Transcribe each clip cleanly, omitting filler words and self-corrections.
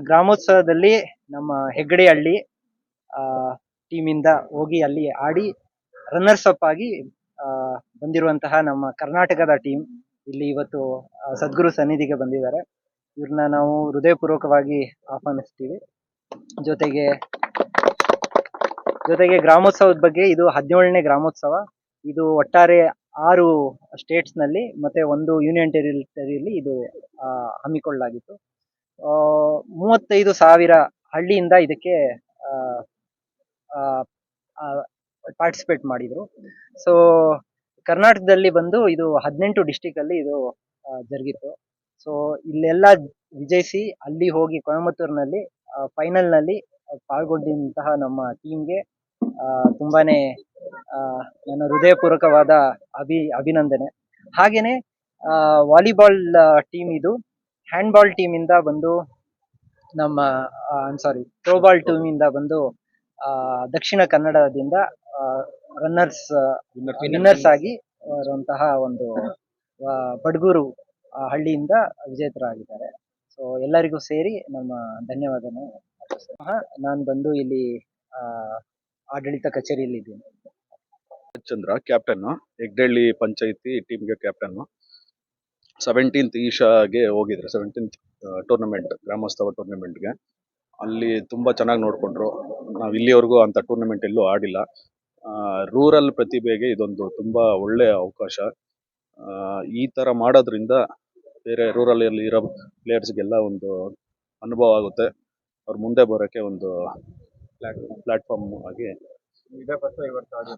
ಗ್ರಾಮೋತ್ಸವದಲ್ಲಿ ನಮ್ಮ ಹೆಗ್ಗಡೆಹಳ್ಳಿ ಟೀಮಿಂದ ಹೋಗಿ ಅಲ್ಲಿ ಆಡಿ ರನ್ನರ್ಸ್ ಅಪ್ ಆಗಿ ಬಂದಿರುವಂತಹ ನಮ್ಮ ಕರ್ನಾಟಕದ ಟೀಮ್ ಇಲ್ಲಿ ಇವತ್ತು ಸದ್ಗುರು ಸನ್ನಿಧಿಗೆ ಬಂದಿದ್ದಾರೆ. ಇವ್ರನ್ನ ನಾವು ಹೃದಯಪೂರ್ವಕವಾಗಿ ಆಹ್ವಾನಿಸ್ತೀವಿ. ಜೊತೆಗೆ ಗ್ರಾಮೋತ್ಸವದ ಬಗ್ಗೆ ಇದು 17ನೇ ಗ್ರಾಮೋತ್ಸವ. ಇದು ಒಟ್ಟಾರೆ 6 ಸ್ಟೇಟ್ಸ್ ನಲ್ಲಿ ಮತ್ತೆ 1 ಯೂನಿಯನ್ ಟೆರಿಟರಿಯಲ್ಲಿ ಇದು ಹಮ್ಮಿಕೊಳ್ಳಲಾಗಿತ್ತು. 35,000 ಹಳ್ಳಿಯಿಂದ ಇದಕ್ಕೆ ಪಾರ್ಟಿಸಿಪೇಟ್ ಮಾಡಿದ್ರು. ಸೊ ಕರ್ನಾಟಕದಲ್ಲಿ ಬಂದು ಇದು 18 ಡಿಸ್ಟಿಕ್ ಅಲ್ಲಿ ಇದು ಜರುಗಿತ್ತು. ಸೊ ಇಲ್ಲೆಲ್ಲ ವಿಜಯಿಸಿ ಅಲ್ಲಿ ಹೋಗಿ ಕೊಯಮತ್ತೂರಿನಲ್ಲಿ ಫೈನಲ್ ನಲ್ಲಿ ಪಾಲ್ಗೊಂಡಂತಹ ನಮ್ಮ ಟೀಮ್ಗೆ ತುಂಬಾನೇ ನನ್ನ ಹೃದಯಪೂರ್ವಕವಾದ ಅಭಿನಂದನೆ. ಹಾಗೇನೆ ವಾಲಿಬಾಲ್ ಟೀಮ್ ಇದು ಹ್ಯಾಂಡ್ಬಾಲ್ ಟೀಮ್ ಇಂದ ಬಂದು ನಮ್ಮ ಥ್ರೋಬಾಲ್ ಟೀಮ್ ಇಂದ ಬಂದು ದಕ್ಷಿಣ ಕನ್ನಡದಿಂದ ವಿನ್ನರ್ಸ್ ಆಗಿ ಬರುವಂತಹ ಒಂದು ಬಡ್ಗೂರು ಹಳ್ಳಿಯಿಂದ ವಿಜೇತರಾಗಿದ್ದಾರೆ. ಸೊ ಎಲ್ಲರಿಗೂ ಸೇರಿ ನಮ್ಮ ಧನ್ಯವಾದನ. ನಾನು ಬಂದು ಇಲ್ಲಿ ಆಡಳಿತ ಕಚೇರಿಯಲ್ಲಿ ಇದ್ದೀನಿ. ಚಂದ್ರ ಕ್ಯಾಪ್ಟನ್, ಹೆಗ್ಗಡೆಹಳ್ಳಿ ಪಂಚಾಯಿತಿ ಟೀಮ್ಗೆ ಕ್ಯಾಪ್ಟನ್. 17th ಈಶಾಗೆ ಹೋಗಿದ್ರೆ 17th ಟೂರ್ನಮೆಂಟ್ ಗ್ರಾಮೋತ್ಸವ ಟೂರ್ನಮೆಂಟ್ಗೆ ಅಲ್ಲಿ ತುಂಬಾ ಚೆನ್ನಾಗಿ ನೋಡ್ಕೊಂಡ್ರು. ನಾವು ಇಲ್ಲಿವರೆಗೂ ಅಂತ ಟೂರ್ನಮೆಂಟ್ ಎಲ್ಲೂ ಆಡಿಲ್ಲ. ರೂರಲ್ ಪ್ರತಿಭೆಗೆ ಇದೊಂದು ತುಂಬಾ ಒಳ್ಳೆ ಅವಕಾಶ. ಈ ತರ ಮಾಡೋದ್ರಿಂದ ಬೇರೆ ರೂರಲ್ ಅಲ್ಲಿ ಇರೋ ಪ್ಲೇಯರ್ಸ್ಗೆಲ್ಲ ಒಂದು ಅನುಭವ ಆಗುತ್ತೆ. ಅವ್ರು ಮುಂದೆ ಬರೋಕ್ಕೆ ಒಂದು ಪ್ಲಾಟ್ಫಾರ್ಮ್ ಆಗಿ.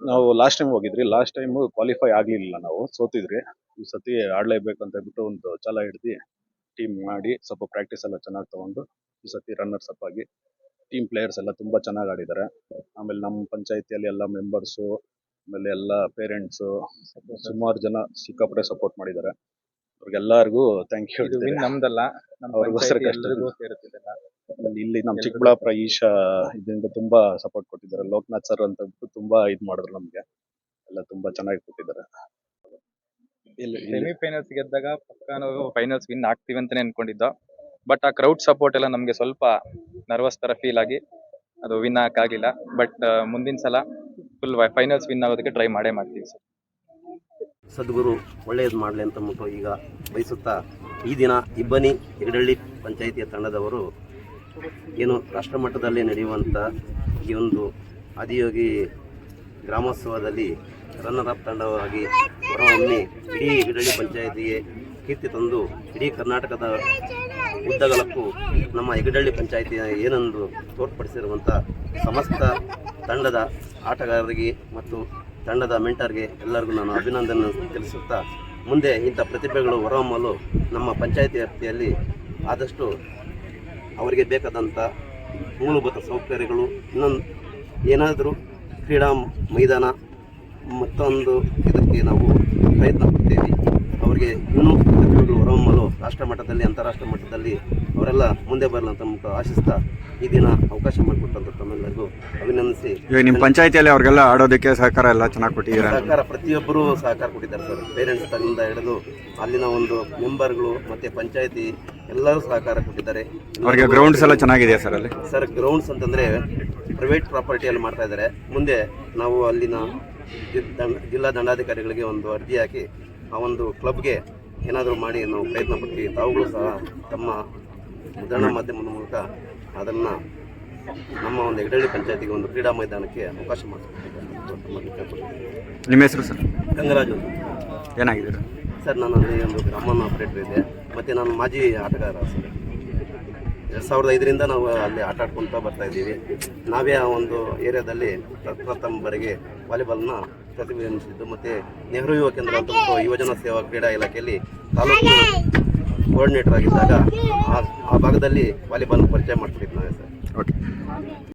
ನಾವು ಲಾಸ್ಟ್ ಟೈಮ್ ಹೋಗಿದ್ರಿ. ಲಾಸ್ಟ್ ಟೈಮ್ ಕ್ವಾಲಿಫೈ ಆಗ್ಲಿಲ್ಲ, ನಾವು ಸೋತಿದ್ರಿ. ಈ ಸತಿ ಆಡ್ಲೇಬೇಕಂತ ಹೇಳ್ಬಿಟ್ಟು ಒಂದು ಛಲ ಹಿಡ್ದು ಟೀಮ್ ಮಾಡಿ ಸ್ವಲ್ಪ ಪ್ರಾಕ್ಟೀಸ್ ಎಲ್ಲ ಚೆನ್ನಾಗಿ ತಗೊಂಡು ಈ ಸತಿ ರನ್ನರ್ಸ್ ಅಪ್ ಆಗಿ ಟೀಮ್ ಪ್ಲೇಯರ್ಸ್ ಎಲ್ಲ ತುಂಬಾ ಚೆನ್ನಾಗಿ ಆಡಿದ್ದಾರೆ. ಆಮೇಲೆ ನಮ್ಮ ಪಂಚಾಯತಿಯಲ್ಲಿ ಎಲ್ಲ ಮೆಂಬರ್ಸು, ಆಮೇಲೆ ಎಲ್ಲ ಪೇರೆಂಟ್ಸು, ಸುಮಾರು ಜನ ಸಿಕ್ಕಾಪಟ್ಟೆ ಸಪೋರ್ಟ್ ಮಾಡಿದ್ದಾರೆ. ಅವ್ರಿಗೆಲ್ಲರಿಗೂ ಥ್ಯಾಂಕ್ ಯು. ನಮ್ದಲ್ಲ, ಇಲ್ಲಿ ನಮ್ಮ ಚಿಕ್ಕಬಳ್ಳಾಪುರ ಈಶಾ ಇದರಿಂದ ತುಂಬಾ ಸಪೋರ್ಟ್ ಕೊಟ್ಟಿದ್ದಾರೆ. ಲೋಕನಾಥ್ ಸರ್ ಅಂತ ಬಿಟ್ಟು ತುಂಬಾ ಇದು ಮಾಡಿದ್ರು, ನಮ್ಗೆ ಎಲ್ಲ ತುಂಬಾ ಚೆನ್ನಾಗಿ ಕೊಟ್ಟಿದ್ದಾರೆ. ಸೆಮಿಫೈನಲ್ಸ್ ಗೆದ್ದಾಗ ಪಕ್ಕ ನಾವು ಫೈನಲ್ಸ್ ವಿನ್ ಆಗ್ತೀವಿ ಅಂತಾನೆ ಅನ್ಕೊಂಡಿದ್ದ. ಬಟ್ ಆ ಕ್ರೌಡ್ ಸಪೋರ್ಟ್ ಎಲ್ಲ ನಮ್ಗೆ ಸ್ವಲ್ಪ ನರ್ವಸ್ ತರ ಫೀಲ್ ಆಗಿ ಅದು ವಿನ್ ಆಗಕ್ಕಾಗಿಲ್ಲ. ಬಟ್ ಮುಂದಿನ ಸಲ ಫುಲ್ ಫೈನಲ್ಸ್ ವಿನ್ ಆಗೋದಕ್ಕೆ ಟ್ರೈ ಮಾಡ್ತೀವಿ ಸರ್. ಸದ್ಗುರು ಒಳ್ಳೆಯದು ಮಾಡಲಿ ಅಂತ ಮುಟ್ಟು ಈಗ ಬಯಸುತ್ತಾ, ಈ ದಿನ ಇಬ್ಬನಿ ಹೆಗ್ಗಡೆಹಳ್ಳಿ ಪಂಚಾಯಿತಿಯ ತಂಡದವರು ಏನು ರಾಷ್ಟ್ರಮಟ್ಟದಲ್ಲಿ ನಡೆಯುವಂಥ ಈ ಒಂದು ಆದಿಯೋಗಿ ಗ್ರಾಮೋತ್ಸವದಲ್ಲಿ ರನ್ನರ್ ಅಪ್ ತಂಡವಾಗಿ ಹೊರಹೊಮ್ಮಿ ಇಡೀ ಹೆಗ್ಗಡೆಹಳ್ಳಿ ಪಂಚಾಯಿತಿಗೆ ಕೀರ್ತಿ ತಂದು ಇಡೀ ಕರ್ನಾಟಕದ ಉದ್ದಗಲಕ್ಕೂ ನಮ್ಮ ಹೆಗ್ಗಡೆಹಳ್ಳಿ ಪಂಚಾಯಿತಿಯ ಏನೊಂದು ತೋರ್ಪಡಿಸಿರುವಂಥ ಸಮಸ್ತ ತಂಡದ ಆಟಗಾರರಿಗೆ ಮತ್ತು ತಂಡದ ಮೆಂಟರ್ಗೆ ಎಲ್ಲರಿಗೂ ನಾನು ಅಭಿನಂದನೆ ತಿಳಿಸುತ್ತಾ, ಮುಂದೆ ಇಂಥ ಪ್ರತಿಭೆಗಳು ಹೊರಹೊಮ್ಮಲು ನಮ್ಮ ಪಂಚಾಯಿತಿ ವ್ಯಾಪ್ತಿಯಲ್ಲಿ ಆದಷ್ಟು ಅವರಿಗೆ ಬೇಕಾದಂಥ ಮೂಲಭೂತ ಸೌಕರ್ಯಗಳು, ಇನ್ನೊಂದು ಏನಾದರೂ ಕ್ರೀಡಾ ಮೈದಾನ ಮತ್ತೊಂದು ಇದಕ್ಕೆ ನಾವು ಪ್ರಯತ್ನ ಪಡ್ತೇವೆ. ಅವರಿಗೆ ಇನ್ನೂ ಪ್ರತಿಭೆಗಳು ಹೊರಹೊಮ್ಮಲು ರಾಷ್ಟ್ರ ಮಟ್ಟದಲ್ಲಿ ಅಂತಾರಾಷ್ಟ್ರ ಮಟ್ಟದಲ್ಲಿ ಅವರೆಲ್ಲ ಮುಂದೆ ಬರಲಂತ ಆಶಿಸ್ತಾ ಈ ದಿನ ಅವಕಾಶ ಮಾಡಿಕೊಟ್ಟಂತ ತಮ್ಮೆಲ್ಲರಿಗೂ ಅಭಿನಂದಿಸಿ. ನಿಮ್ಮ ಪಂಚಾಯಿತಿಯಲ್ಲಿ ಅವ್ರಿಗೆಲ್ಲ ಆಡೋದಕ್ಕೆ ಸಹಕಾರ ಎಲ್ಲ ಚೆನ್ನಾಗಿ ಕೊಟ್ಟಿದ್ದಾರೆ. ಸಹಕಾರ ಪ್ರತಿಯೊಬ್ಬರು ಸಹಕಾರ ಕೊಟ್ಟಿದ್ದಾರೆ ಸರ್. ಪೇರೆಂಟ್ಸ್ ತರಿಂದ ಹಿಡಿದು ಅಲ್ಲಿನ ಒಂದು ಮೆಂಬರ್ಗಳು ಮತ್ತೆ ಪಂಚಾಯಿತಿ ಎಲ್ಲರೂ ಸಹಕಾರ ಕೊಟ್ಟಿದ್ದಾರೆ. ಅವರಿಗೆ ಗ್ರೌಂಡ್ಸ್ ಎಲ್ಲ ಚೆನ್ನಾಗಿದೆ ಸರ್. ಅಲ್ಲಿ ಸರ್ ಗ್ರೌಂಡ್ಸ್ ಅಂತಂದರೆ ಪ್ರೈವೇಟ್ ಪ್ರಾಪರ್ಟಿಯಲ್ಲಿ ಮಾಡ್ತಾ ಇದ್ದಾರೆ. ಮುಂದೆ ನಾವು ಅಲ್ಲಿನ ಜಿಲ್ಲಾ ದಂಡಾಧಿಕಾರಿಗಳಿಗೆ ಒಂದು ಅರ್ಜಿ ಹಾಕಿ ಆ ಒಂದು ಕ್ಲಬ್ಗೆ ಏನಾದರೂ ಮಾಡಿ ನಾವು ಪ್ರಯತ್ನ ಪಡ್ತೀವಿ. ತಾವುಗಳು ಸಹ ತಮ್ಮ ಮುದ್ರಣ ಮಾಧ್ಯಮದ ಮೂಲಕ ಅದನ್ನು ನಮ್ಮ ಒಂದು ಹೆಗ್ಗಡೆಹಳ್ಳಿ ಪಂಚಾಯತಿಗೆ ಒಂದು ಕ್ರೀಡಾ ಮೈದಾನಕ್ಕೆ ಅವಕಾಶ ಮಾಡಿಕೊಟ್ಟಿದ್ದಾರೆ. ನಿಮ್ಮ ಹೆಸರು ಸರ್? ಗಂಗರಾಜು. ಏನಾಗಿದ್ದೀರಾ ಸರ್? ನಾನು ಅಲ್ಲಿ ಒಂದು ಗ್ರಾಮನ ಆಪರೇಟರ್ ಇದೆ, ಮತ್ತು ನಾನು ಮಾಜಿ ಆಟಗಾರ ಸರ್. 2005ರಿಂದ ನಾವು ಅಲ್ಲಿ ಆಟ ಆಡ್ಕೊಳ್ತಾ ಬರ್ತಾ ಇದ್ದೀವಿ. ನಾವೇ ಆ ಒಂದು ಏರಿಯಾದಲ್ಲಿ ಪ್ರಥಮ ಬಾರಿಗೆ ವಾಲಿಬಾಲ್ನ ಪ್ರತಿನಿಧಿಸಿದ್ದು. ಮತ್ತು ನೆಹರು ಯುವ ಕೇಂದ್ರ ಅಂತ ಯುವಜನ ಸೇವಾ ಕ್ರೀಡಾ ಇಲಾಖೆಯಲ್ಲಿ ತಾಲೂಕು ಕೋಆರ್ಡಿನೇಟರ್ ಆಗಿದ್ದಾಗ ಆ ಭಾಗದಲ್ಲಿ ವಾಲಿಬಾಲ್ ಪರಿಚಯ ಮಾಡ್ತಿದ್ವಿ ನಾವೇ ಸರ್. ಓಕೆ.